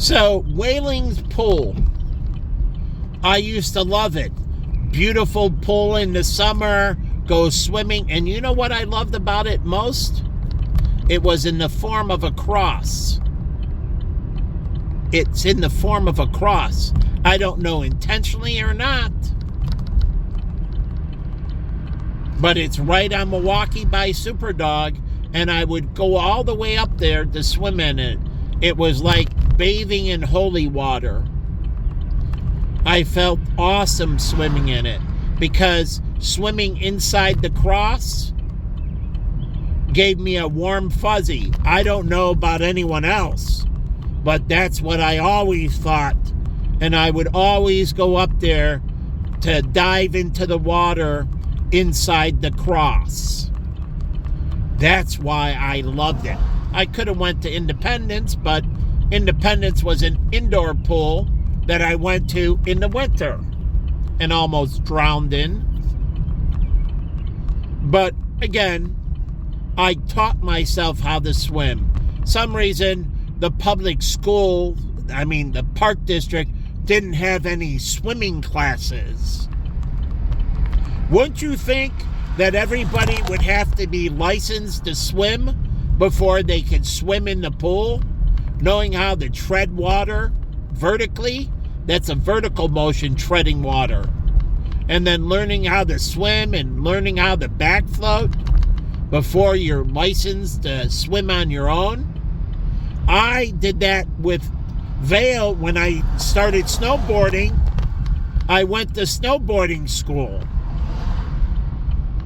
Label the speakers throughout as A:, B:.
A: So, Whaling's Pool. I used to love it. Beautiful pool in the summer, go swimming. And you know what I loved about it most? It was in the form of a cross. It's in the form of a cross. I don't know intentionally or not, but it's right on Milwaukee by Superdog, and I would go all the way up there to swim in it. It was like bathing in holy water. I felt awesome swimming in it because swimming inside the cross gave me a warm fuzzy. I don't know about anyone else, but that's what I always thought. And I would always go up there to dive into the water inside the cross. That's why I loved it. I could have went to Independence, but Independence was an indoor pool that I went to in the winter and almost drowned in. But again, I taught myself how to swim. Some reason the public school, the park district, didn't have any swimming classes. Wouldn't you think that everybody would have to be licensed to swim before they could swim in the pool? Knowing how to tread water vertically, that's a vertical motion, treading water. And then learning how to swim and learning how to back float before you're licensed to swim on your own. I did that with Vail when I started snowboarding. I went to snowboarding school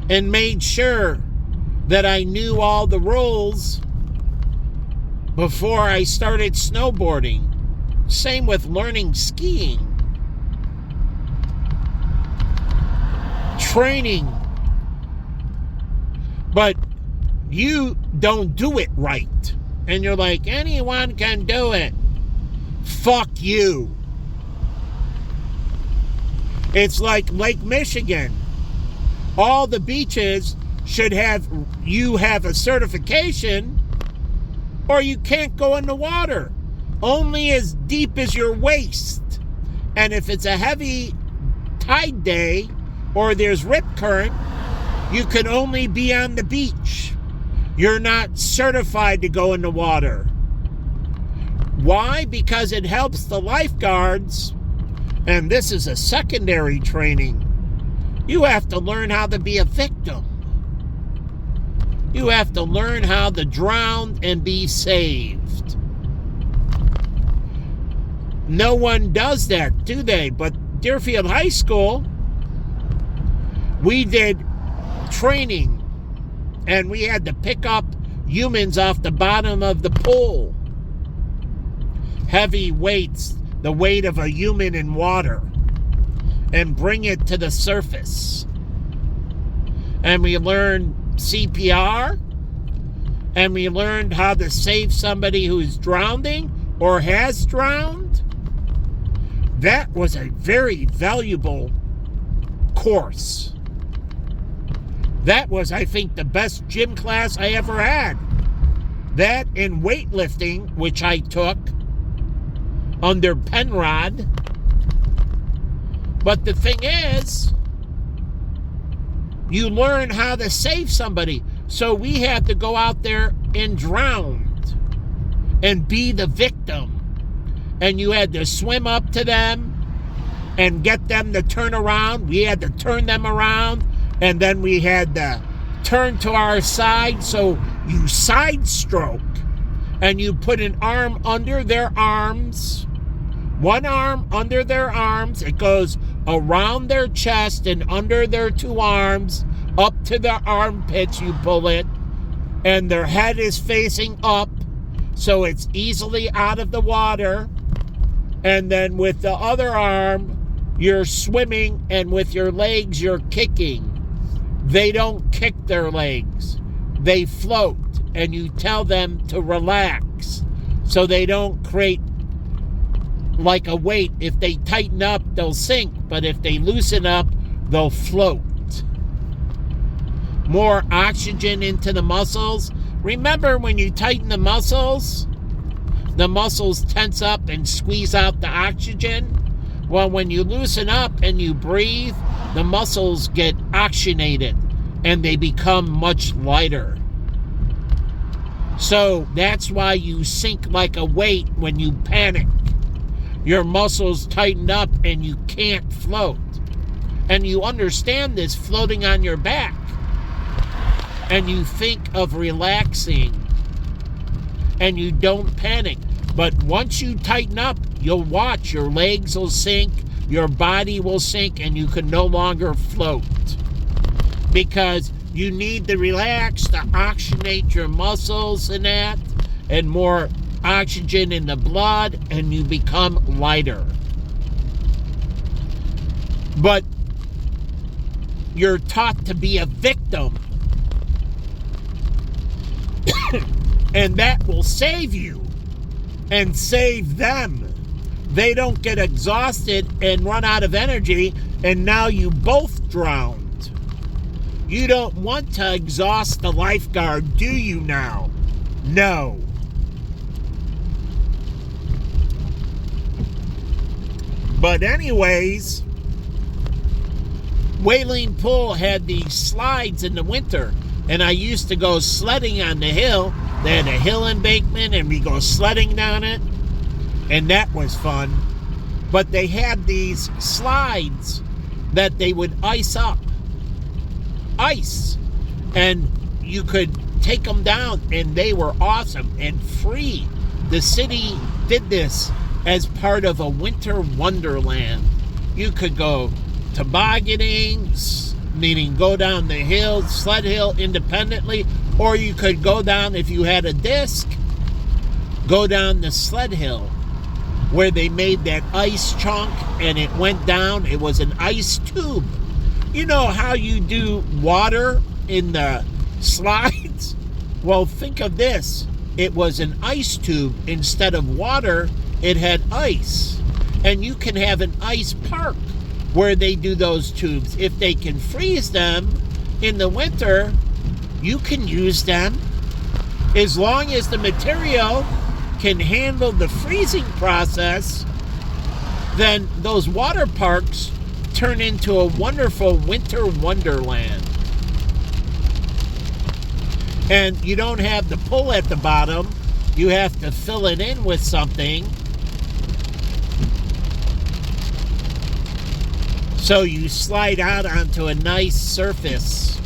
A: and made sure that I knew all the rules before I started snowboarding. Same with learning skiing. Training. But you don't do it right. And you're like, anyone can do it. Fuck you. It's like Lake Michigan. All the beaches should have you have a certification or you can't go in the water. Only as deep as your waist. And if it's a heavy tide day or there's rip current, you can only be on the beach. You're not certified to go in the water. Why? Because it helps the lifeguards, and this is a secondary training. You have to learn how to be a victim. You have to learn how to drown and be saved. No one does that, do they? But Deerfield High School, we did training, and we had to pick up humans off the bottom of the pool. Heavy weights, the weight of a human in water, and bring it to the surface. And we learned CPR, and we learned how to save somebody who's drowning or has drowned. That was a very valuable course. That was, I think, the best gym class I ever had. That and weightlifting, which I took under Penrod. But the thing is, you learn how to save somebody. So we had to go out there and drown and be the victim. And you had to swim up to them and get them to turn around. We had to turn them around. And then we had to turn to our side. So you side stroke. And you put an arm under their arms. One arm under their arms. It goes around their chest and under their two arms. Up to their armpits you pull it. And their head is facing up. So it's easily out of the water. And then with the other arm, you're swimming, and with your legs, you're kicking. They don't kick their legs. They float, and you tell them to relax so they don't create like a weight. If they tighten up, they'll sink, but if they loosen up, they'll float. More oxygen into the muscles. Remember when you tighten the muscles, the muscles tense up and squeeze out the oxygen. Well, when you loosen up and you breathe, the muscles get oxygenated and they become much lighter. So that's why you sink like a weight when you panic. Your muscles tighten up and you can't float. And you understand this floating on your back. And you think of relaxing. And you don't panic. But once you tighten up, you'll watch. Your legs will sink. Your body will sink. And you can no longer float. Because you need to relax to oxygenate your muscles and that. And more oxygen in the blood. And you become lighter. But you're taught to be a victim. And that will save you and save them. They don't get exhausted and run out of energy, and now you both drowned. You don't want to exhaust the lifeguard, do you now? No. But anyways, Wailing Pool had these slides in the winter, and I used to go sledding on the hill. They had a hill embankment, and we go sledding down it, and that was fun. But they had these slides that they would ice up. Ice. And you could take them down, and they were awesome and free. The city did this as part of a winter wonderland. You could go tobogganing, meaning go down the hill, sled hill independently, or you could go down, if you had a disc, go down the sled hill where they made that ice chunk and it went down. It was an ice tube. You know how you do water in the slides? Well, think of this. It was an ice tube. Instead of water, it had ice. And you can have an ice park where they do those tubes. If they can freeze them in the winter, you can use them. As long as the material can handle the freezing process, then those water parks turn into a wonderful winter wonderland. And you don't have the pull at the bottom. You have to fill it in with something. So you slide out onto a nice surface.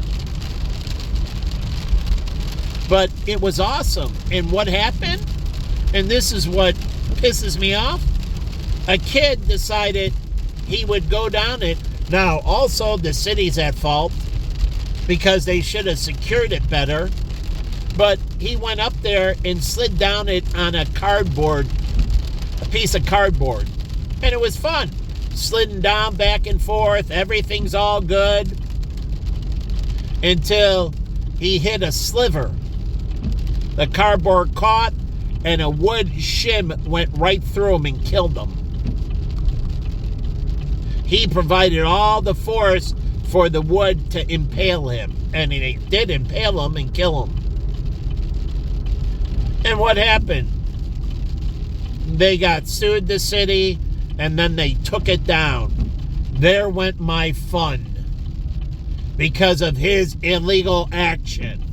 A: But it was awesome. And what happened? And this is what pisses me off. A kid decided he would go down it. Now, also, the city's at fault because they should have secured it better. But he went up there and slid down it on a piece of cardboard. And it was fun. Sliding down back and forth. Everything's all good. Until he hit a sliver. The cardboard caught, and a wood shim went right through him and killed him. He provided all the force for the wood to impale him. And it did impale him and kill him. And what happened? They got sued, the city, and then they took it down. There went my fund because of his illegal action.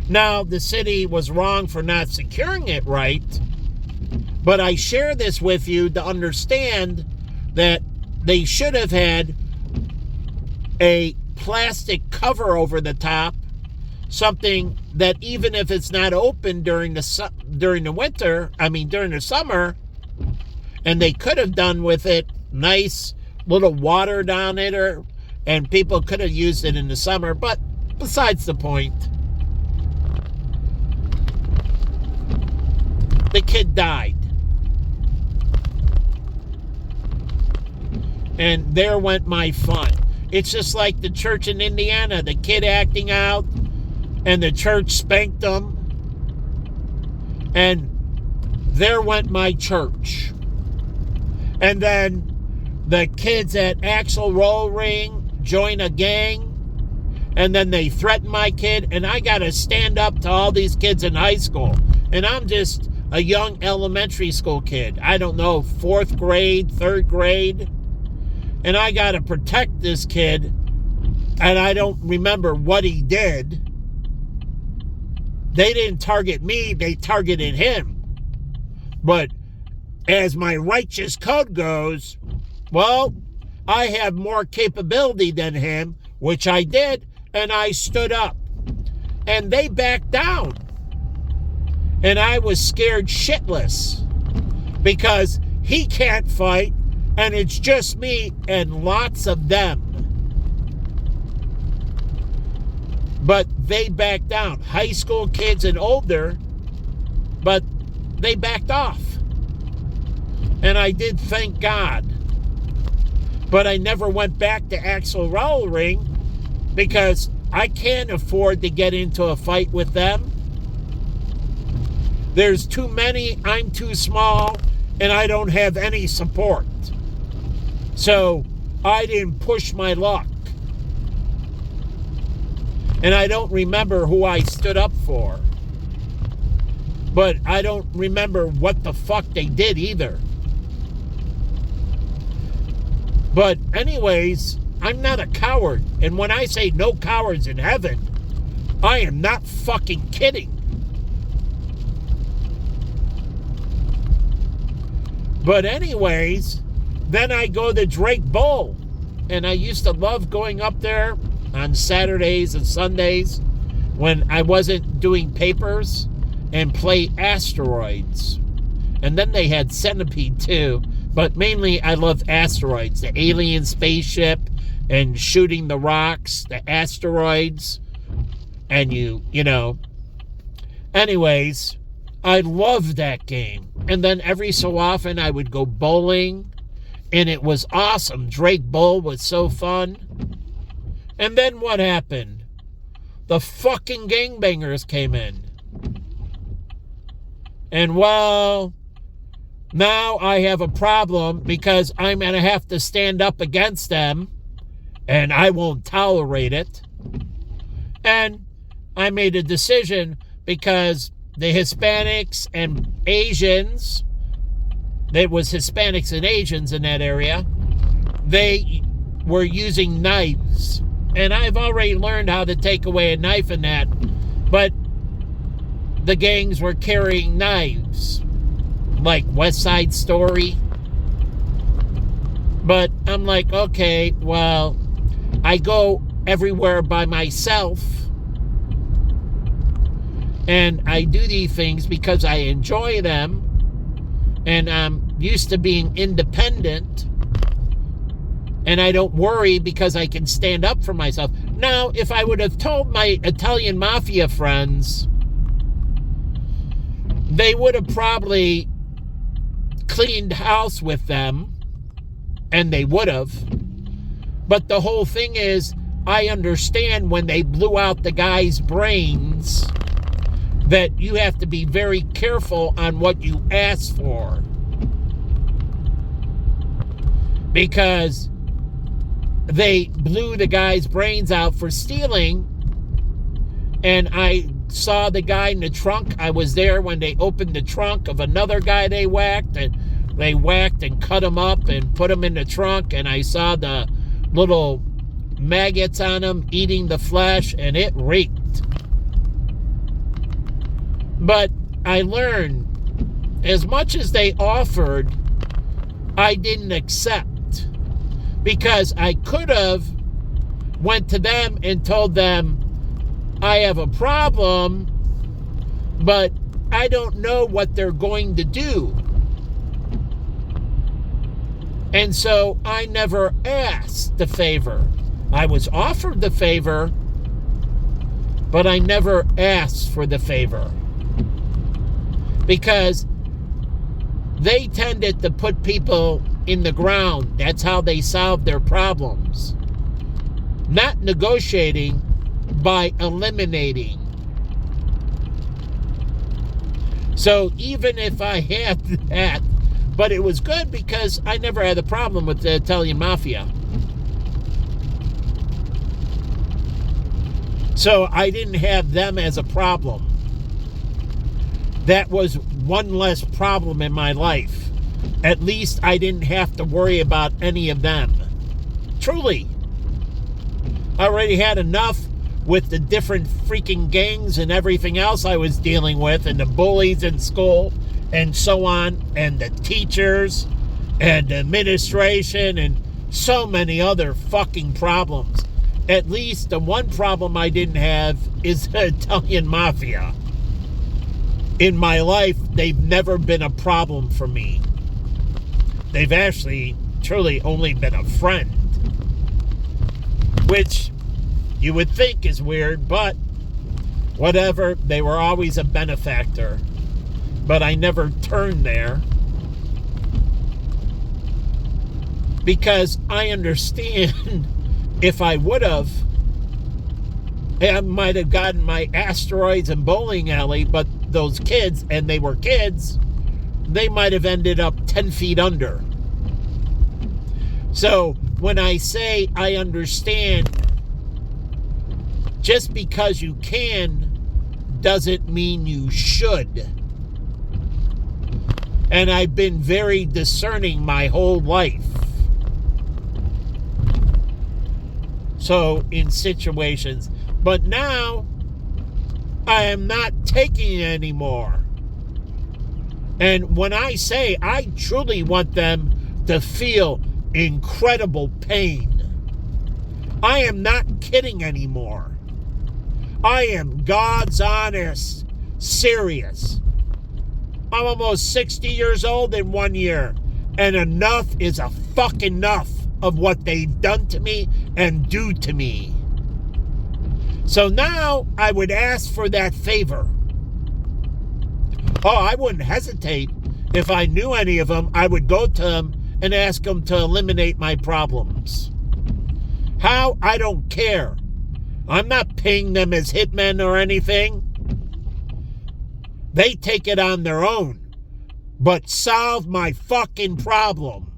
A: Now, the city was wrong for not securing it right, but I share this with you to understand that they should have had a plastic cover over the top, something that even if it's not open during the summer, and they could have done with it nice little water down it, and people could have used it in the summer, but besides the point. The kid died. And there went my fun. It's just like the church in Indiana, the kid acting out, and the church spanked him. And there went my church. And then the kids at Axl Roll Ring join a gang. And then they threaten my kid. And I got to stand up to all these kids in high school. And I'm just a young elementary school kid. I don't know, 4th grade, 3rd grade. And I got to protect this kid. And I don't remember what he did. They didn't target me, they targeted him. But as my righteous code goes, well, I have more capability than him, which I did, and I stood up. And they backed down. And I was scared shitless because he can't fight, and it's just me and lots of them. But they backed down. High school kids and older, but they backed off. And I did thank God. But I never went back to Axl Roll Ring because I can't afford to get into a fight with them. There's too many, I'm too small, and I don't have any support. So I didn't push my luck. And I don't remember who I stood up for. But I don't remember what the fuck they did either. But anyways, I'm not a coward. And when I say no cowards in heaven, I am not fucking kidding. But anyways, then I go to Drake Bowl. And I used to love going up there on Saturdays and Sundays when I wasn't doing papers and play Asteroids. And then they had Centipede too. But mainly I love Asteroids. The alien spaceship and shooting the rocks, the asteroids. And you know. Anyways, I loved that game. And then every so often I would go bowling. And it was awesome. Drake Bowl was so fun. And then what happened? The fucking gangbangers came in. And well, now I have a problem because I'm going to have to stand up against them. And I won't tolerate it. And I made a decision because the Hispanics and Asians, there was Hispanics and Asians in that area, they were using knives. And I've already learned how to take away a knife in that. But the gangs were carrying knives. Like West Side Story. But I'm like, okay, well, I go everywhere by myself. And I do these things because I enjoy them. And I'm used to being independent. And I don't worry because I can stand up for myself. Now, if I would have told my Italian mafia friends, they would have probably cleaned house with them. And they would have. But the whole thing is, I understand when they blew out the guy's brains that you have to be very careful on what you ask for. Because they blew the guy's brains out for stealing. And I saw the guy in the trunk. I was there when they opened the trunk of another guy they whacked. And they whacked and cut him up and put him in the trunk. And I saw the little maggots on him eating the flesh. And it reeked. But I learned, as much as they offered, I didn't accept. Because I could have went to them and told them, I have a problem, but I don't know what they're going to do. And so I never asked the favor. I was offered the favor, but I never asked for the favor. Because they tended to put people in the ground. That's how they solve their problems. Not negotiating, by eliminating. So even if I had that, but it was good because I never had a problem with the Italian mafia. So I didn't have them as a problem. that was one less problem in my life. At least I didn't have to worry about any of them. Truly. I already had enough with the different freaking gangs and everything else I was dealing with, and the bullies in school and so on, and the teachers and the administration and so many other fucking problems. At least the one problem I didn't have is the Italian mafia. In my life, they've never been a problem for me. They've actually truly only been a friend, which you would think is weird, but whatever. They were always a benefactor, but I never turned there because I understand if I would have, I might have gotten my asteroids and bowling alley, but those kids, and they were kids, they might have ended up 10 feet under. So when I say I understand, just because you can doesn't mean you should. And I've been very discerning my whole life. So in situations, but now I am not taking it anymore. And when I say I truly want them to feel incredible pain, I am not kidding anymore. I am God's honest, serious. I'm almost 60 years old in 1 year, and enough is a fuck enough of what they've done to me and do to me. So now I would ask for that favor. Oh, I wouldn't hesitate. If I knew any of them, I would go to them and ask them to eliminate my problems. How? I don't care. I'm not paying them as hitmen or anything. They take it on their own. But solve my fucking problem.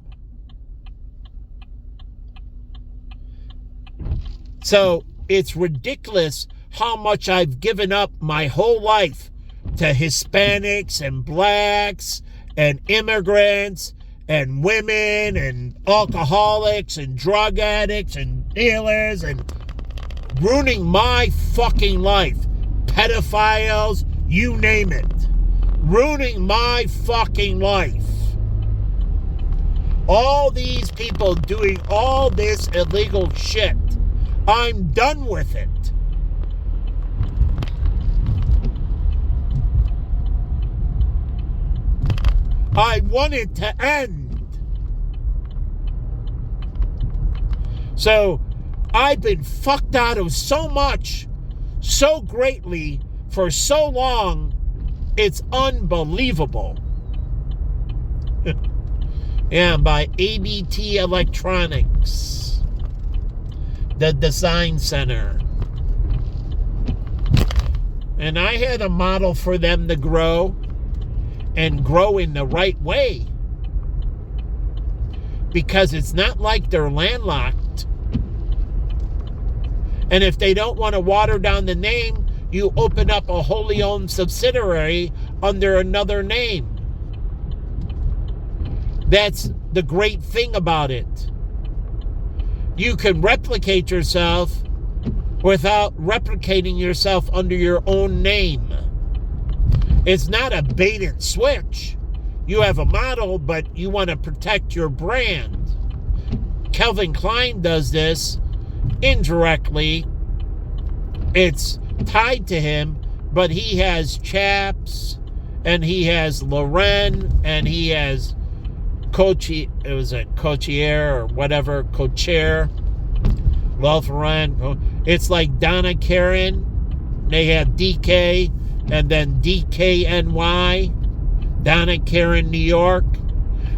A: So it's ridiculous how much I've given up my whole life to Hispanics and blacks and immigrants and women and alcoholics and drug addicts and dealers and ruining my fucking life. Pedophiles, you name it. Ruining my fucking life. All these people doing all this illegal shit. I'm done with it. I want it to end. So I've been fucked out of so much, so greatly, for so long, it's unbelievable. Yeah, by ABT Electronics, the design center. And I had a model for them to grow and grow in the right way. Because it's not like they're landlocked. And if they don't want to water down the name, you open up a wholly owned subsidiary under another name. That's the great thing about it. You can replicate yourself without replicating yourself under your own name. It's not a bait and switch. You have a model, but you want to protect your brand. Calvin Klein does this indirectly. It's tied to him, but he has Chaps, and he has Loren, and he has Cochier or whatever, Cochier, Loren. It's like Donna Karan. They have DK, and then DKNY, Donna Karan, New York.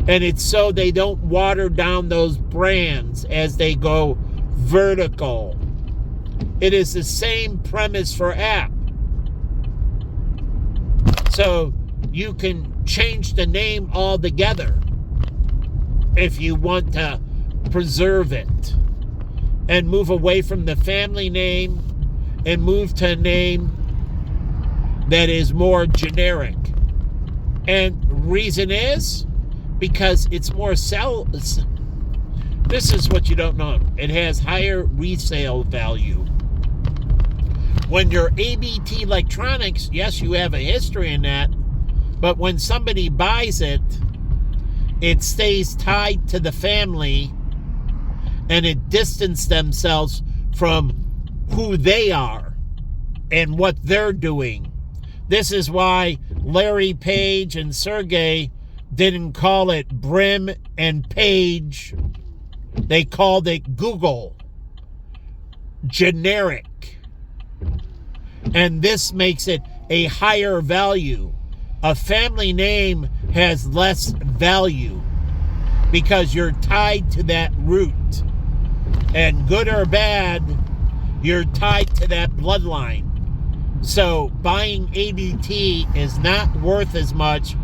A: And it's so they don't water down those brands as they go vertical. It is the same premise for app. So you can change the name altogether if you want to preserve it and move away from the family name and move to a name that is more generic. And reason is because it's more this is what you don't know. It has higher resale value. When you're ABT Electronics, yes, you have a history in that, but when somebody buys it, it stays tied to the family and it distances themselves from who they are and what they're doing. This is why Larry Page and Sergey didn't call it Brim and Page. They called it Google. Generic. And this makes it a higher value. A family name has less value because you're tied to that root. And good or bad, you're tied to that bloodline. So buying ABT is not worth as much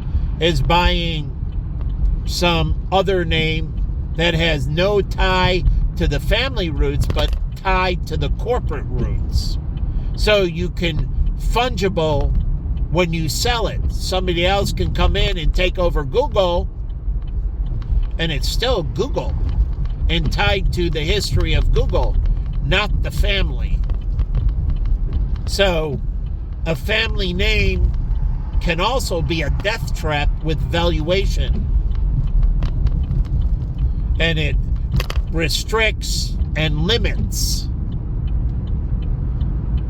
A: as buying some other name that has no tie to the family roots, but tied to the corporate roots. So you can fungible when you sell it. Somebody else can come in and take over Google, and it's still Google and tied to the history of Google, not the family. So a family name can also be a death trap with valuation. And it restricts and limits.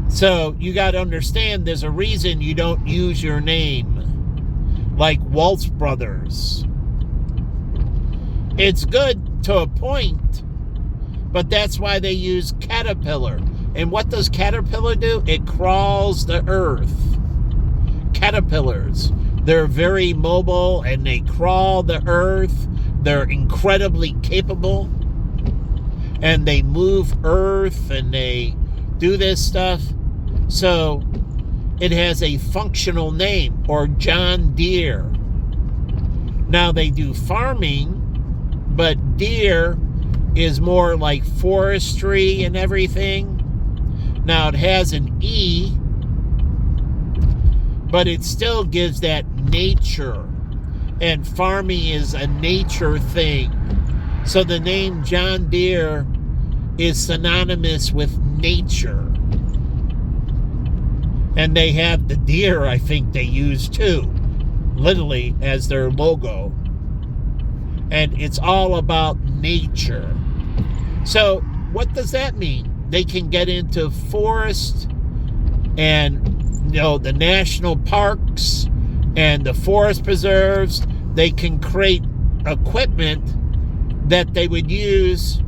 A: So you got to understand there's a reason you don't use your name, like Waltz Brothers. It's good to a point, but that's why they use Caterpillar. And what does Caterpillar do? It crawls the earth. Caterpillars, they're very mobile and they crawl the earth. They're incredibly capable and they move earth and they do this stuff. So it has a functional name, or John Deere. Now they do farming, but Deere is more like forestry and everything. Now it has an E, but it still gives that nature. And farming is a nature thing. So the name John Deere is synonymous with nature. And they have the deer, I think they use too, literally as their logo. And it's all about nature. So what does that mean? They can get into forest and, the national parks and the forest preserves. They can create equipment that they would use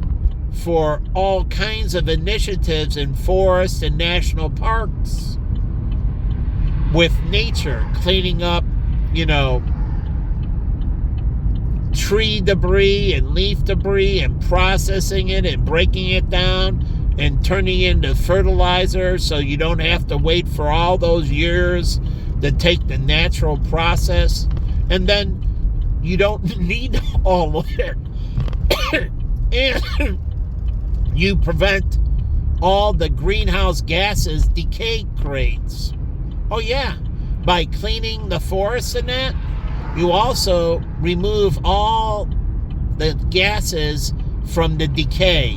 A: for all kinds of initiatives in forests and national parks with nature, cleaning up, tree debris and leaf debris and processing it and breaking it down and turning it into fertilizer so you don't have to wait for all those years to take the natural process. And then you don't need all of it. And you prevent all the greenhouse gases decay creates. Oh yeah, by cleaning the forests and that, you also remove all the gases from the decay.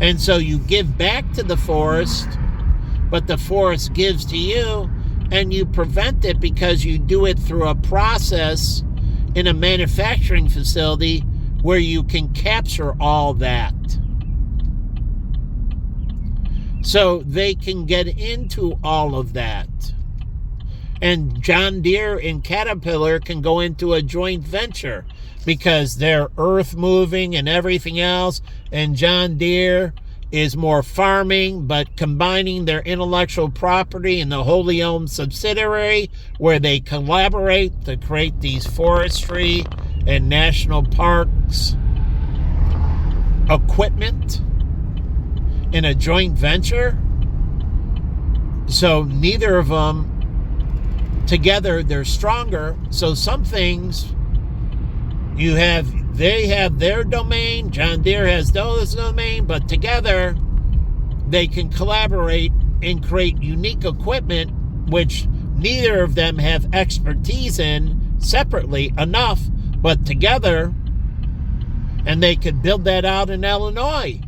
A: And so you give back to the forest, but the forest gives to you, and you prevent it because you do it through a process in a manufacturing facility where you can capture all that. So they can get into all of that. And John Deere and Caterpillar can go into a joint venture because they're earth moving and everything else. And John Deere is more farming, but combining their intellectual property in the wholly owned subsidiary where they collaborate to create these forestry and national parks equipment in a joint venture. So neither of them together, they're stronger. So some things they have their domain, John Deere has those domain, but together they can collaborate and create unique equipment which neither of them have expertise in separately enough, but together, and they could build that out in Illinois.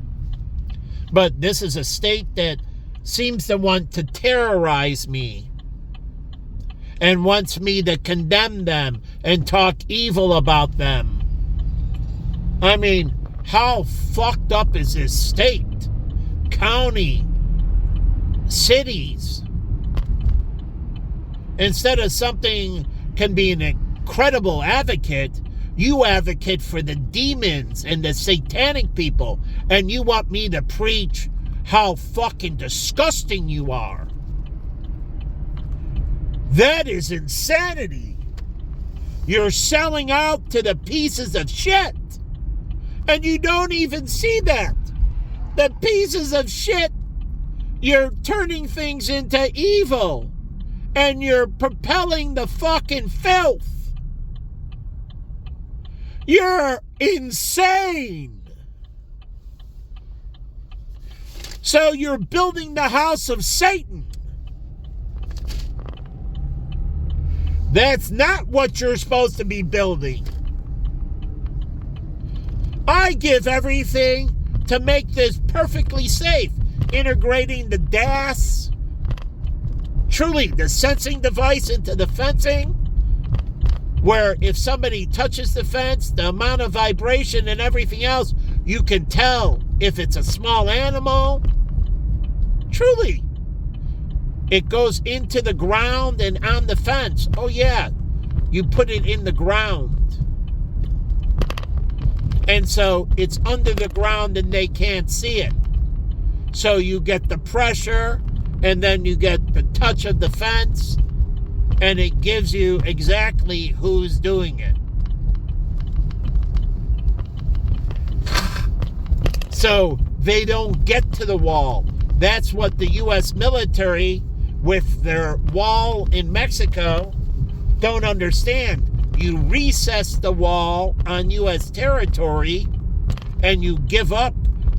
A: But this is a state that seems to want to terrorize me and wants me to condemn them and talk evil about them. I mean, how fucked up is this state, county, cities? Instead of something can be an incredible advocate, you advocate for the demons and the satanic people, and you want me to preach how fucking disgusting you are. That is insanity. You're selling out to the pieces of shit, and you don't even see that. The pieces of shit, you're turning things into evil, and you're propelling the fucking filth. You're insane. So you're building the house of Satan. That's not what you're supposed to be building. I give everything to make this perfectly safe, integrating the DAS, truly the sensing device into the fencing, where if somebody touches the fence, the amount of vibration and everything else, you can tell if it's a small animal. Truly. It goes into the ground and on the fence. Oh yeah, you put it in the ground. And so it's under the ground and they can't see it. So you get the pressure and then you get the touch of the fence, and it gives you exactly who's doing it. So they don't get to the wall. That's what the U.S. military, with their wall in Mexico, don't understand. You recess the wall on U.S. territory, and you give up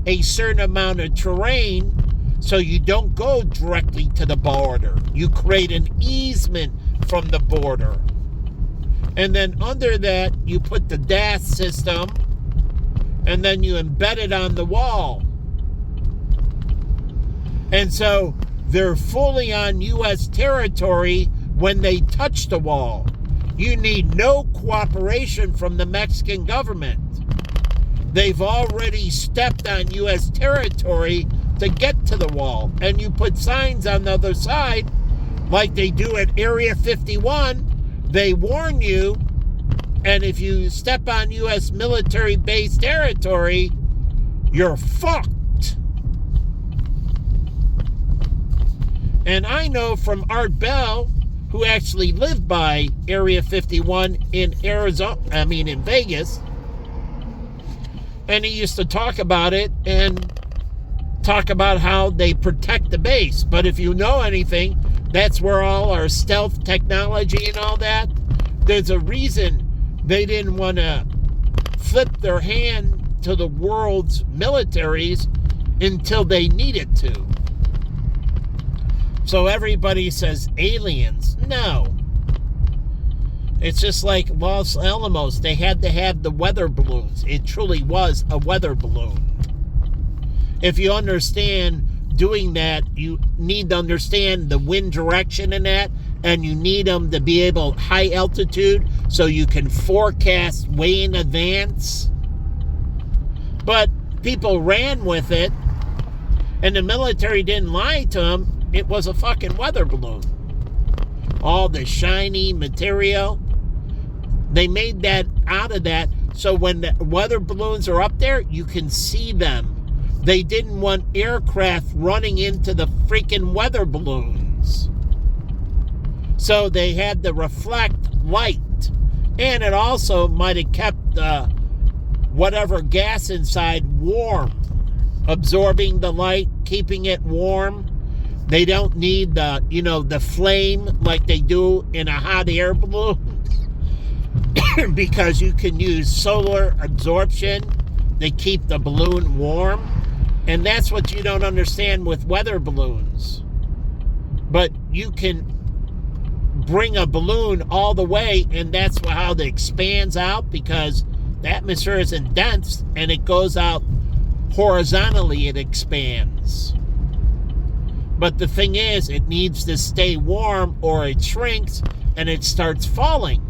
A: a certain amount of terrain so you don't go directly to the border. You create an easement from the border. And then under that, you put the DAS system, and then you embed it on the wall. And so they're fully on U.S. territory when they touch the wall. You need no cooperation from the Mexican government. They've already stepped on U.S. territory to get to the wall. And you put signs on the other side, like they do at Area 51. They warn you, and if you step on U.S. military base territory, you're fucked. And I know from Art Bell, who actually lived by Area 51 in in Vegas, and he used to talk about it and talk about how they protect the base. But if you know anything, that's where all our stealth technology and all that, there's a reason they didn't want to flip their hand to the world's militaries until they needed to. So everybody says aliens. No. It's just like Los Alamos. They had to have the weather balloons. It truly was a weather balloon. If you understand doing that, you need to understand the wind direction in that, and you need them to be able high altitude so you can forecast way in advance. But people ran with it, and the military didn't lie to them. It was a fucking weather balloon. All the shiny material, they made that out of that, so when the weather balloons are up there, you can see them. They didn't want aircraft running into the freaking weather balloons. So they had to reflect light. And it also might have kept whatever gas inside warm, absorbing the light, keeping it warm. They don't need the flame like they do in a hot air balloon because you can use solar absorption to keep the balloon warm. And that's what you don't understand with weather balloons. But you can bring a balloon all the way, and that's how it expands out, because the atmosphere isn't dense and it goes out horizontally, it expands. But the thing is, it needs to stay warm or it shrinks and it starts falling.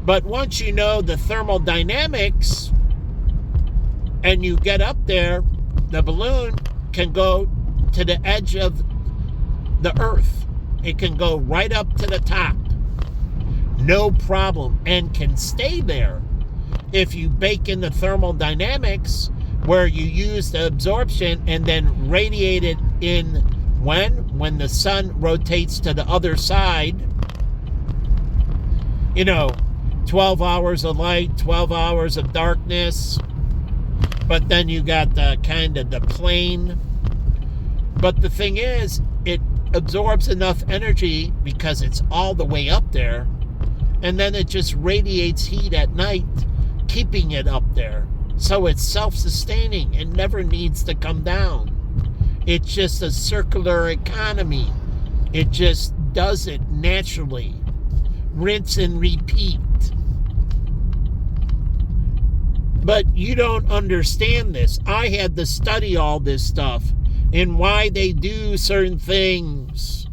A: But once you know the thermodynamics and you get up there, the balloon can go to the edge of the earth. It can go right up to the top. No problem, and can stay there. If you bake in the thermodynamics where you use the absorption and then radiate it in when the sun rotates to the other side, 12 hours of light, 12 hours of darkness, but then you got the kind of the plane. But the thing is, it absorbs enough energy because it's all the way up there, and then it just radiates heat at night, keeping it up there. So it's self-sustaining. It never needs to come down. It's just a circular economy. It just does it naturally. Rinse and repeat. But you don't understand this. I had to study all this stuff and why they do certain things.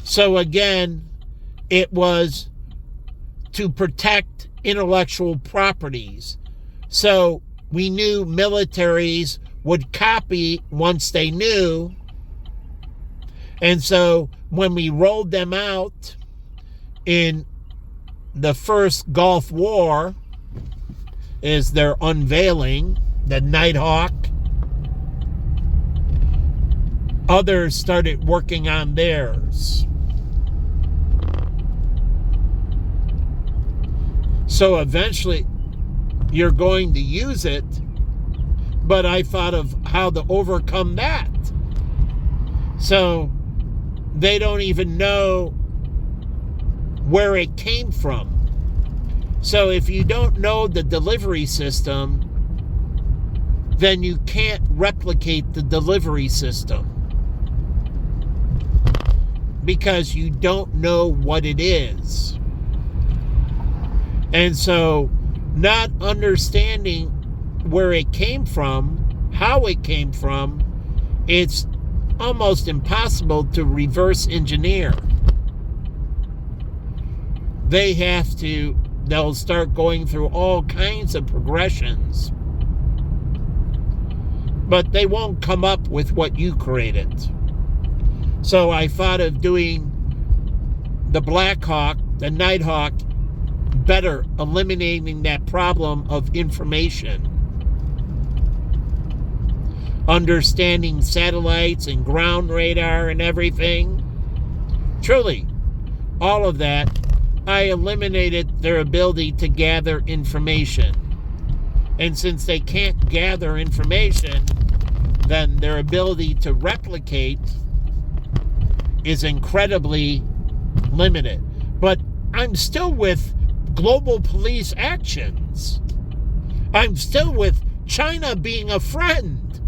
A: So again, it was to protect intellectual properties. So we knew militaries would copy once they knew. And so when we rolled them out in the first Gulf War, is their unveiling, the Nighthawk, others started working on theirs. So eventually you're going to use it, but I thought of how to overcome that. So they don't even know where it came from. So if you don't know the delivery system, then you can't replicate the delivery system, because you don't know what it is. And so not understanding where it came from, how it came from, it's almost impossible to reverse engineer. They'll start going through all kinds of progressions, but they won't come up with what you created. So I thought of doing the Black Hawk, the Nighthawk, better, eliminating that problem of information. Understanding satellites and ground radar and everything. Truly, all of that, I eliminated their ability to gather information. And since they can't gather information, then their ability to replicate is incredibly limited. But I'm still with global police actions. I'm still with China being a friend.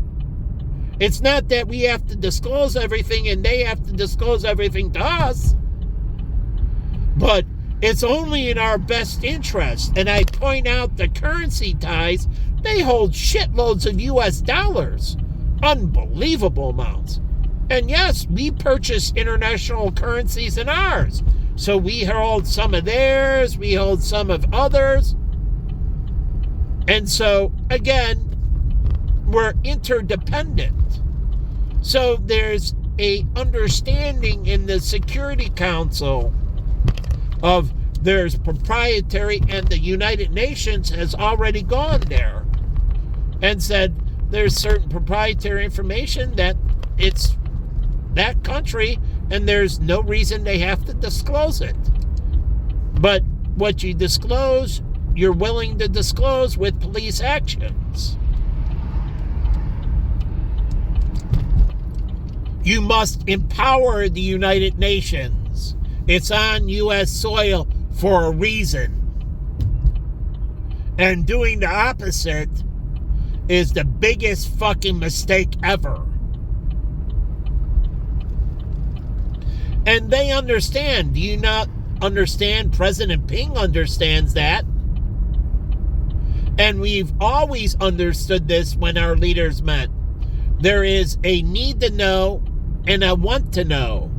A: It's not that we have to disclose everything and they have to disclose everything to us, but it's only in our best interest. And I point out the currency ties, they hold shitloads of US dollars. Unbelievable amounts. And yes, we purchase international currencies in ours. So we hold some of theirs, we hold some of others. And so, again, we're interdependent. So there's a understanding in the Security Council of there's proprietary, and the United Nations has already gone there and said there's certain proprietary information that it's that country and there's no reason they have to disclose it. But what you disclose, you're willing to disclose with police actions. You must empower the United Nations. It's on U.S. soil for a reason. And doing the opposite is the biggest fucking mistake ever. And they understand. Do you not understand? President Ping understands that. And we've always understood this when our leaders met. There is a need to know and a want to know.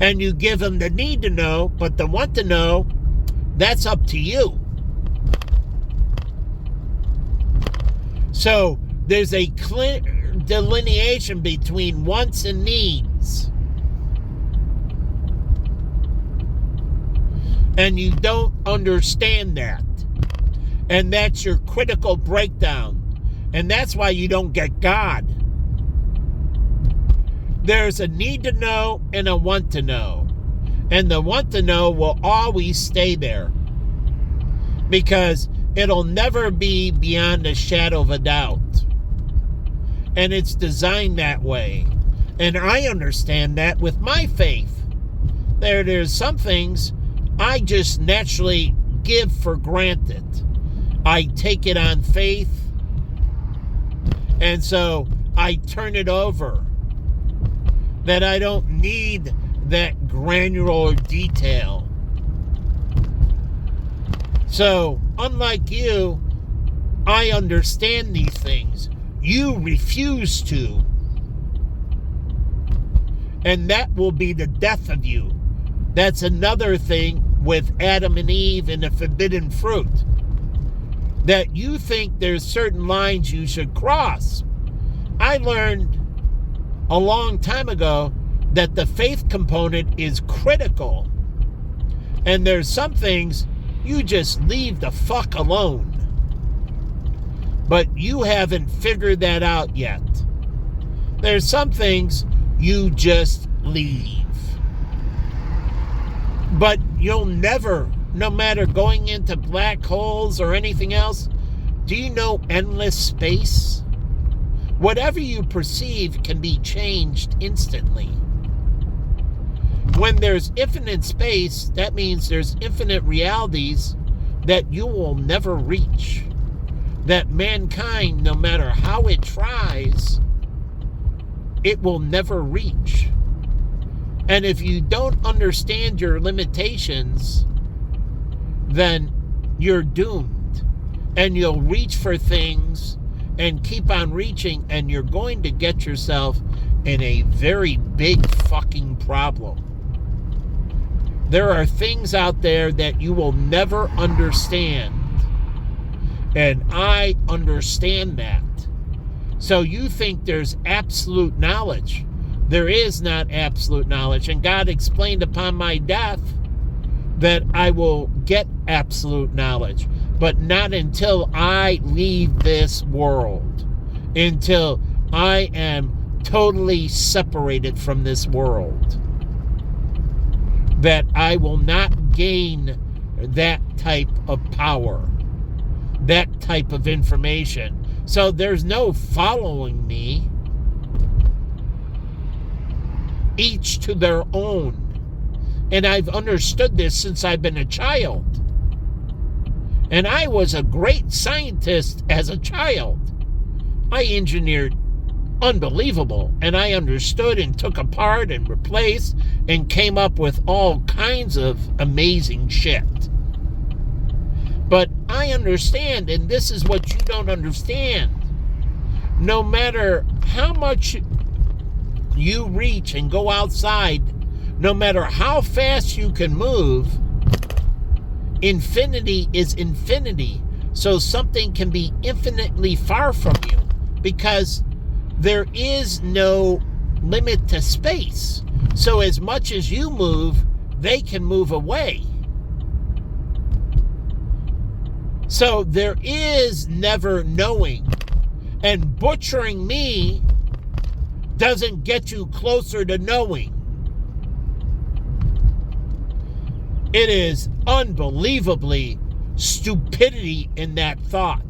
A: And you give them the need to know, but the want to know, that's up to you. So there's a clear delineation between wants and needs. And you don't understand that. And that's your critical breakdown. And that's why you don't get God. There's a need to know and a want to know. And the want to know will always stay there. Because it'll never be beyond a shadow of a doubt. And it's designed that way. And I understand that with my faith. There's some things I just naturally give for granted. I take it on faith. And so I turn it over. That I don't need that granular detail. So, unlike you, I understand these things. You refuse to. And that will be the death of you. That's another thing with Adam and Eve and the forbidden fruit. That you think there's certain lines you should cross. I learned a long time ago that the faith component is critical. And there's some things you just leave the fuck alone. But you haven't figured that out yet. There's some things you just leave. But you'll never, no matter going into black holes or anything else, do you know endless space? Whatever you perceive can be changed instantly. When there's infinite space, that means there's infinite realities that you will never reach. That mankind, no matter how it tries, it will never reach. And if you don't understand your limitations, then you're doomed. And you'll reach for things and keep on reaching, and you're going to get yourself in a very big fucking problem. There are things out there that you will never understand. And I understand that. So you think there's absolute knowledge. There is not absolute knowledge. And God explained upon my death that I will get absolute knowledge. But not until I leave this world. Until I am totally separated from this world. That I will not gain that type of power. That type of information. So there's no following me. Each to their own. And I've understood this since I've been a child. And I was a great scientist as a child. I engineered unbelievable. And I understood and took apart and replaced and came up with all kinds of amazing shit. But I understand, and this is what you don't understand. No matter how much you reach and go outside, no matter how fast you can move, infinity is infinity. So something can be infinitely far from you because there is no limit to space. So as much as you move, they can move away. So there is never knowing. And butchering me doesn't get you closer to knowing. It is unbelievably stupidity in that thought.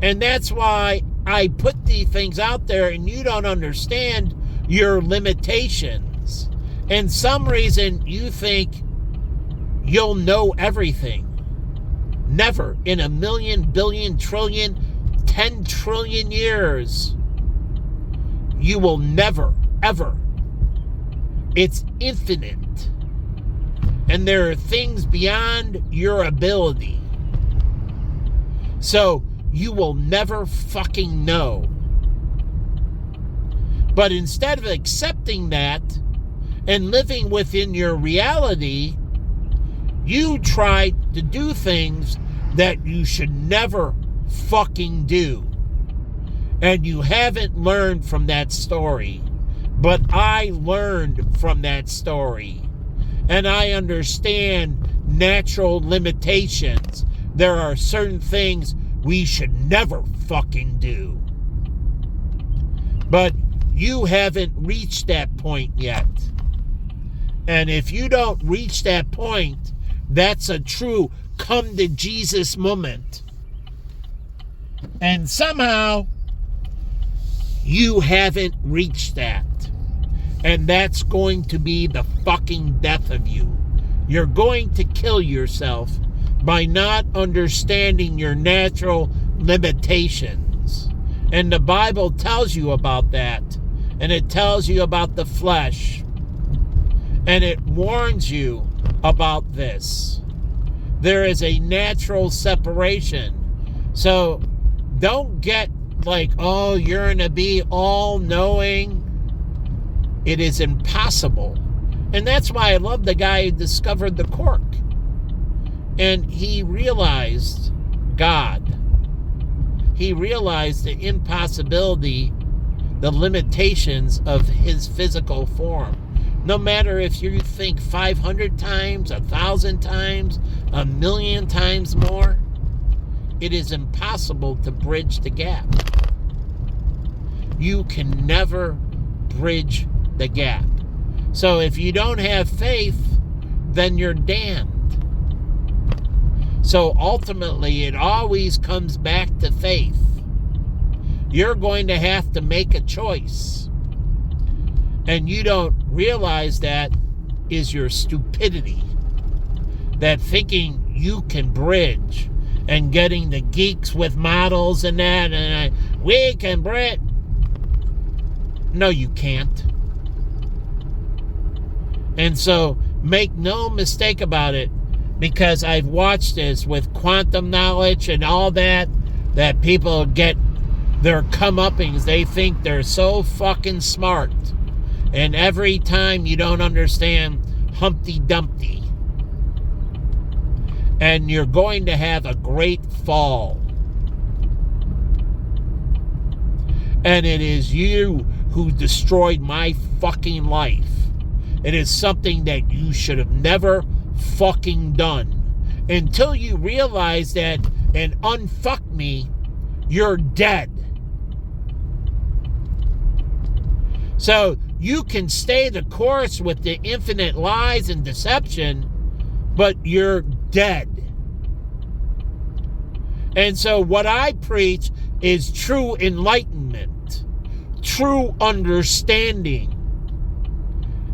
A: And that's why I put these things out there and you don't understand your limitations. And some reason you think you'll know everything. Never in a million, billion, trillion, 10 trillion years. You will never, ever It's infinite. And there are things beyond your ability. So you will never fucking know. But instead of accepting that and living within your reality, you try to do things that you should never fucking do. And you haven't learned from that story. But I learned from that story. And I understand natural limitations. There are certain things we should never fucking do. But you haven't reached that point yet. And if you don't reach that point, that's a true come to Jesus moment. And somehow, you haven't reached that. And that's going to be the fucking death of you. You're going to kill yourself by not understanding your natural limitations. And the Bible tells you about that. And it tells you about the flesh. And it warns you about this. There is a natural separation. So don't get like, oh, you're going to be all-knowing. It is impossible. And that's why I love the guy who discovered the cork. And he realized God. He realized the impossibility, the limitations of his physical form. No matter if you think 500 times, 1,000 times, 1,000,000 times more, it is impossible to bridge the gap. You can never bridge the gap. So if you don't have faith, then you're damned. So ultimately, it always comes back to faith. You're going to have to make a choice. And you don't realize that is your stupidity. That thinking you can bridge and getting the geeks with models and that, and we can bridge. No, you can't. And so make no mistake about it, because I've watched this with quantum knowledge and all that people get their comeuppings. They think they're so fucking smart. And every time you don't understand Humpty Dumpty. And you're going to have a great fall. And it is you who destroyed my fucking life. It is something that you should have never fucking done. Until you realize that and unfuck me, you're dead. So you can stay the course with the infinite lies and deception, but you're dead. And so what I preach is true enlightenment, true understanding.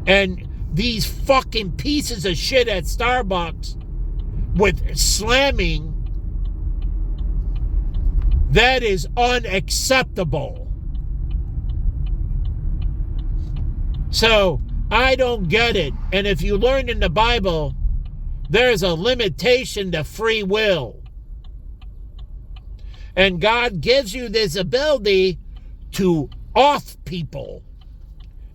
A: And these fucking pieces of shit at Starbucks with slamming, that is unacceptable. So I don't get it. And if you learn in the Bible, there's a limitation to free will. And God gives you this ability to off people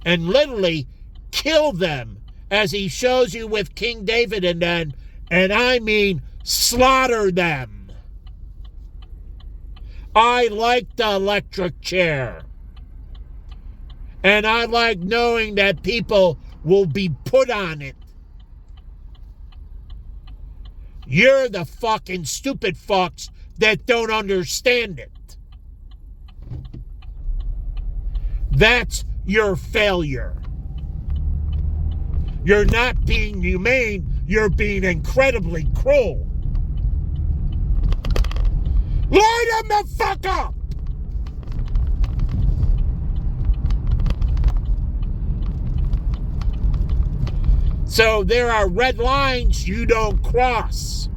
A: and literally kill them, as he shows you with King David, and I mean slaughter them. I like the electric chair. And I like knowing that people will be put on it. You're the fucking stupid fucks that don't understand it. That's your failure. You're not being humane, you're being incredibly cruel. Light them the fuck up! So there are red lines you don't cross.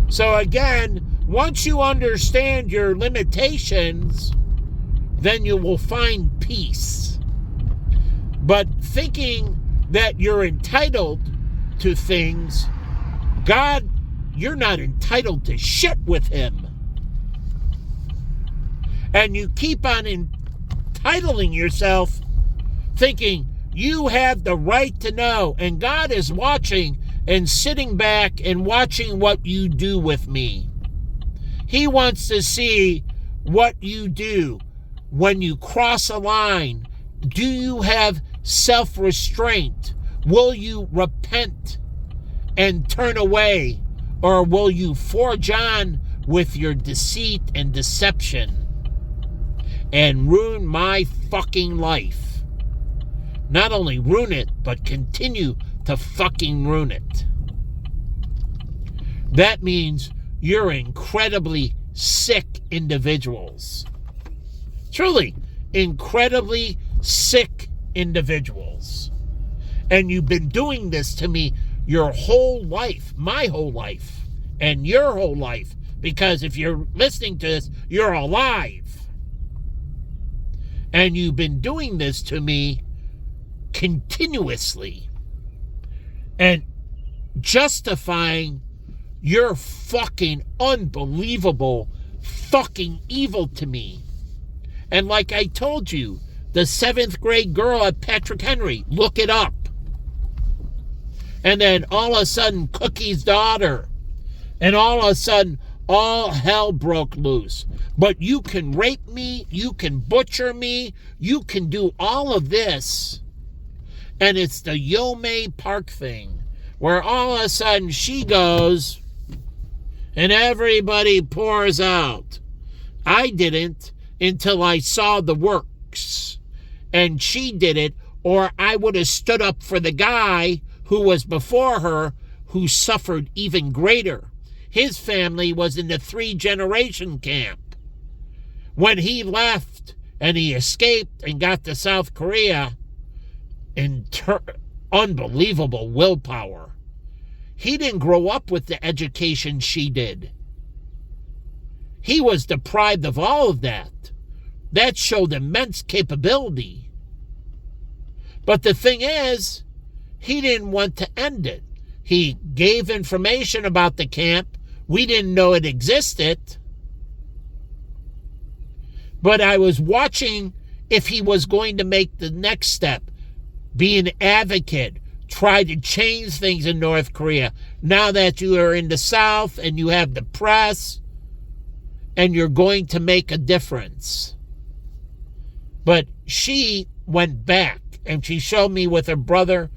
A: So again, once you understand your limitations, then you will find peace. But thinking that you're entitled to things, God, you're not entitled to shit with him. And you keep on entitling yourself, thinking you have the right to know. And God is watching and sitting back and watching what you do with me. He wants to see what you do when you cross a line. Do you have self-restraint? Will you repent and turn away? Or will you forge on with your deceit and deception and ruin my fucking life? Not only ruin it, but continue to fucking ruin it. That means you're incredibly sick individuals. Truly, incredibly sick individuals. And you've been doing this to me your whole life, my whole life, and your whole life. Because if you're listening to this, you're alive. And you've been doing this to me continuously. And justifying your fucking unbelievable fucking evil to me. And like I told you, the 7th grade girl at Patrick Henry, look it up. And then all of a sudden, Cookie's daughter. And all of a sudden, all hell broke loose. But you can rape me, you can butcher me, you can do all of this. And it's the Yeomay Park thing, where all of a sudden she goes, and everybody pours out. I didn't until I saw the works. And she did it, or I would have stood up for the guy who was before her, who suffered even greater. His family was in the 3-generation camp. When he left and he escaped and got to South Korea, unbelievable willpower. He didn't grow up with the education she did. He was deprived of all of that. That showed immense capability. But the thing is, he didn't want to end it. He gave information about the camp. We didn't know it existed. But I was watching if he was going to make the next step, be an advocate, try to change things in North Korea. Now that you are in the South and you have the press and you're going to make a difference. But she went back and she showed me with her mother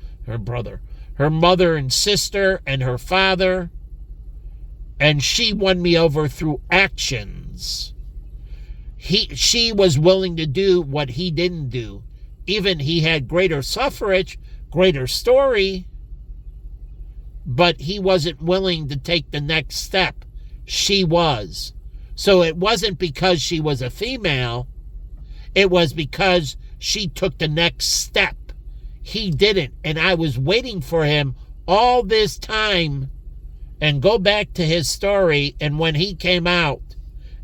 A: and sister and her father. And she won me over through actions. She was willing to do what he didn't do. Even he had greater suffrage, greater story, but he wasn't willing to take the next step. She was. So it wasn't because she was a female. It was because she took the next step. He didn't. And I was waiting for him all this time. And go back to his story, and when he came out,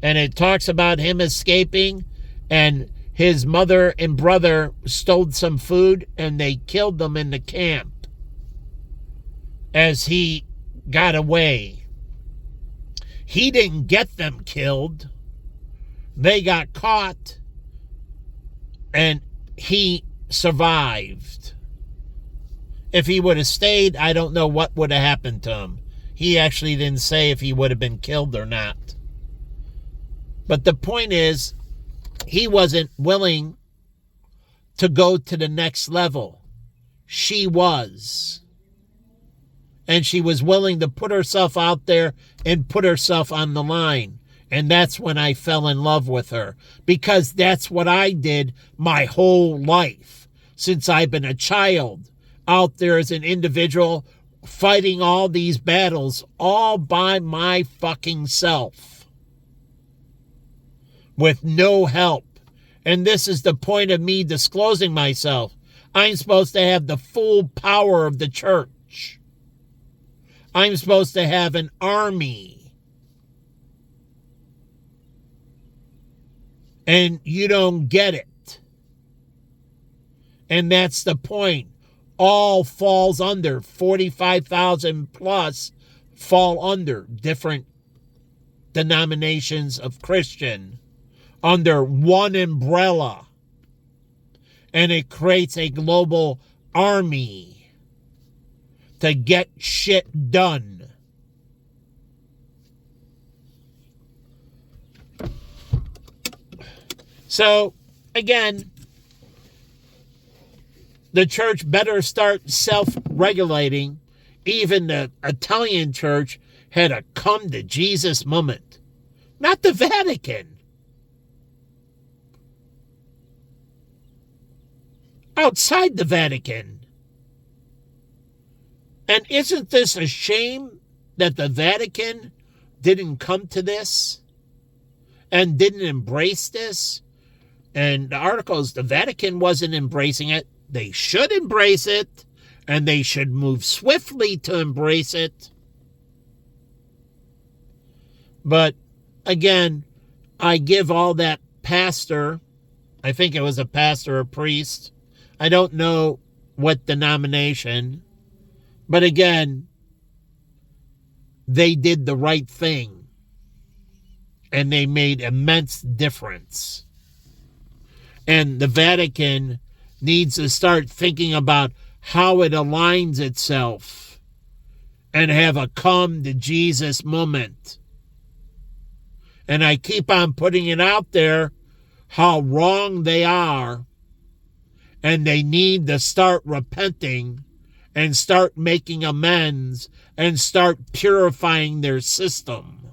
A: and it talks about him escaping, and his mother and brother stole some food, and they killed them in the camp as he got away. He didn't get them killed. They got caught, and he survived. If he would have stayed, I don't know what would have happened to him. He actually didn't say if he would have been killed or not. But the point is, he wasn't willing to go to the next level. She was. And she was willing to put herself out there and put herself on the line. And that's when I fell in love with her. Because that's what I did my whole life. Since I've been a child. Out there as an individual, fighting all these battles all by my fucking self. With no help. And this is the point of me disclosing myself. I'm supposed to have the full power of the church. I'm supposed to have an army. And you don't get it. And that's the point. All falls under, 45,000 plus fall under different denominations of Christian under one umbrella. And it creates a global army to get shit done. So, again, the church better start self-regulating. Even the Italian church had a come to Jesus moment. Not the Vatican. Outside the Vatican. And isn't this a shame that the Vatican didn't come to this and didn't embrace this? And the articles, the Vatican wasn't embracing it. They should embrace it, and they should move swiftly to embrace it. But again, I give all that pastor, I think it was a pastor or priest, I don't know what denomination, but again, they did the right thing, and they made immense difference. And the Vatican needs to start thinking about how it aligns itself and have a come to Jesus moment. And I keep on putting it out there how wrong they are, and they need to start repenting and start making amends and start purifying their system.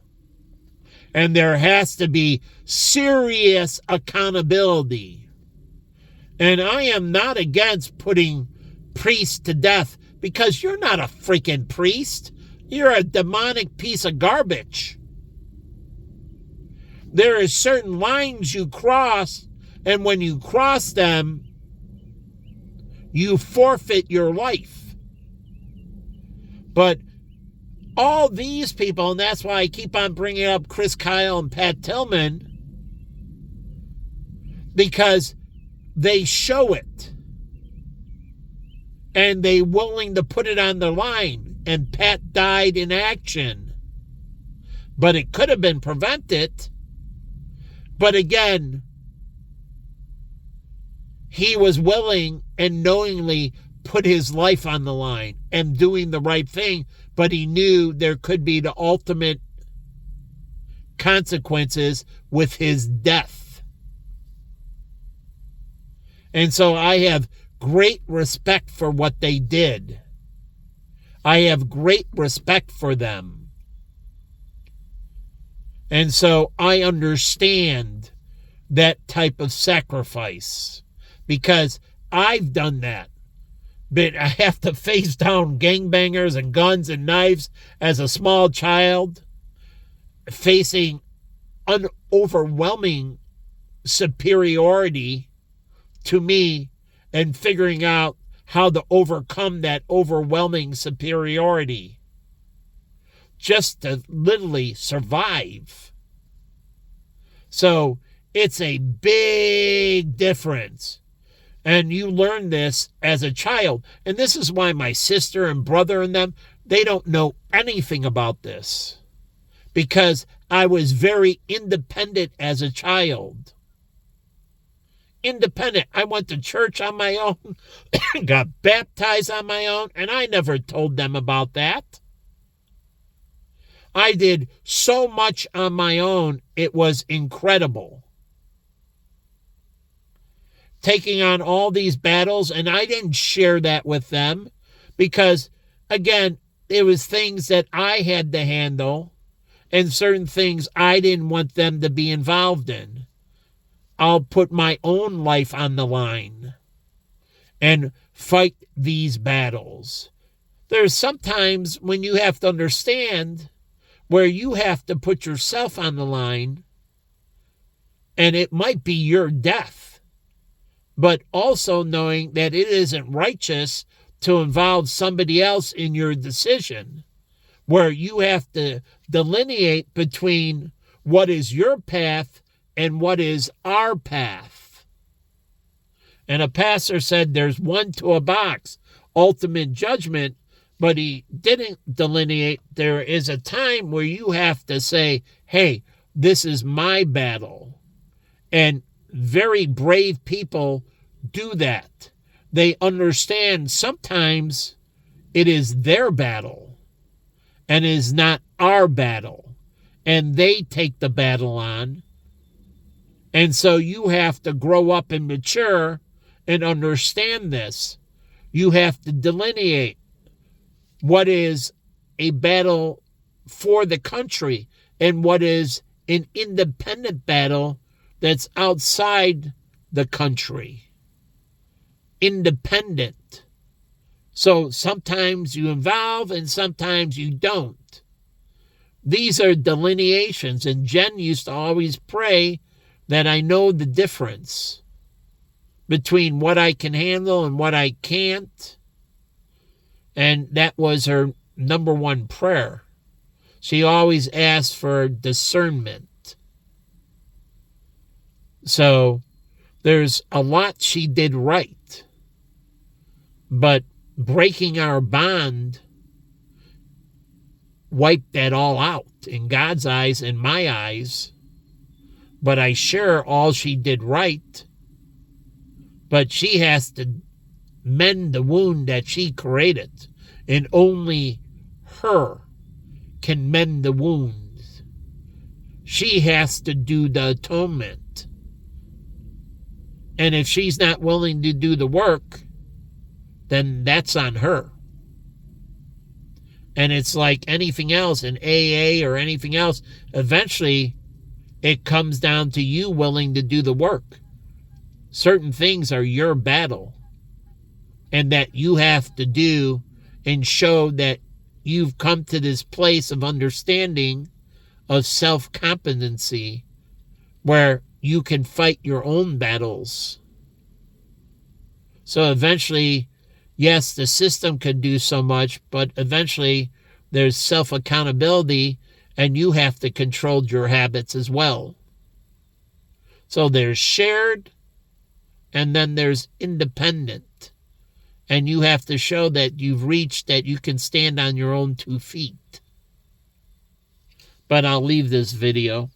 A: And there has to be serious accountability. And I am not against putting priests to death, because you're not a freaking priest. You're a demonic piece of garbage. There are certain lines you cross, and when you cross them, you forfeit your life. But all these people, and that's why I keep on bringing up Chris Kyle and Pat Tillman, because they show it, and they willing to put it on the line. And Pat died in action, but it could have been prevented. But again, he was willing and knowingly put his life on the line and doing the right thing, but he knew there could be the ultimate consequences with his death. And so I have great respect for what they did. I have great respect for them. And so I understand that type of sacrifice, because I've done that. But I have to face down gangbangers and guns and knives as a small child, facing an overwhelming superiority to me, and figuring out how to overcome that overwhelming superiority just to literally survive. So it's a big difference. And you learn this as a child. And this is why my sister and brother and them, they don't know anything about this, because I was very independent as a child. Independent. I went to church on my own, got baptized on my own, and I never told them about that. I did so much on my own, it was incredible. Taking on all these battles, and I didn't share that with them because, again, it was things that I had to handle and certain things I didn't want them to be involved in. I'll put my own life on the line and fight these battles. There's sometimes when you have to understand where you have to put yourself on the line, and it might be your death, but also knowing that it isn't righteous to involve somebody else in your decision, where you have to delineate between what is your path and what is our path. And a pastor said there's 1 to a box, ultimate judgment, but he didn't delineate there is a time where you have to say, hey, this is my battle. And very brave people do that. They understand sometimes it is their battle and is not our battle. And they take the battle on. And so you have to grow up and mature and understand this. You have to delineate what is a battle for the country and what is an independent battle that's outside the country. Independent. So sometimes you involve and sometimes you don't. These are delineations, and Jen used to always pray that I know the difference between what I can handle and what I can't. And that was her number one prayer. She always asked for discernment. So there's a lot she did right. But breaking our bond wiped that all out in God's eyes and my eyes. But I share all she did right. But she has to mend the wound that she created. And only her can mend the wounds. She has to do the atonement. And if she's not willing to do the work, then that's on her. And it's like anything else in AA or anything else. Eventually, it comes down to you willing to do the work. Certain things are your battle. And that you have to do and show that you've come to this place of understanding of self-competency where you can fight your own battles. So eventually, yes, the system can do so much, but eventually there's self-accountability and you have to control your habits as well. So there's shared and then there's independent. And you have to show that you've reached that you can stand on your own 2 feet. But I'll leave this video.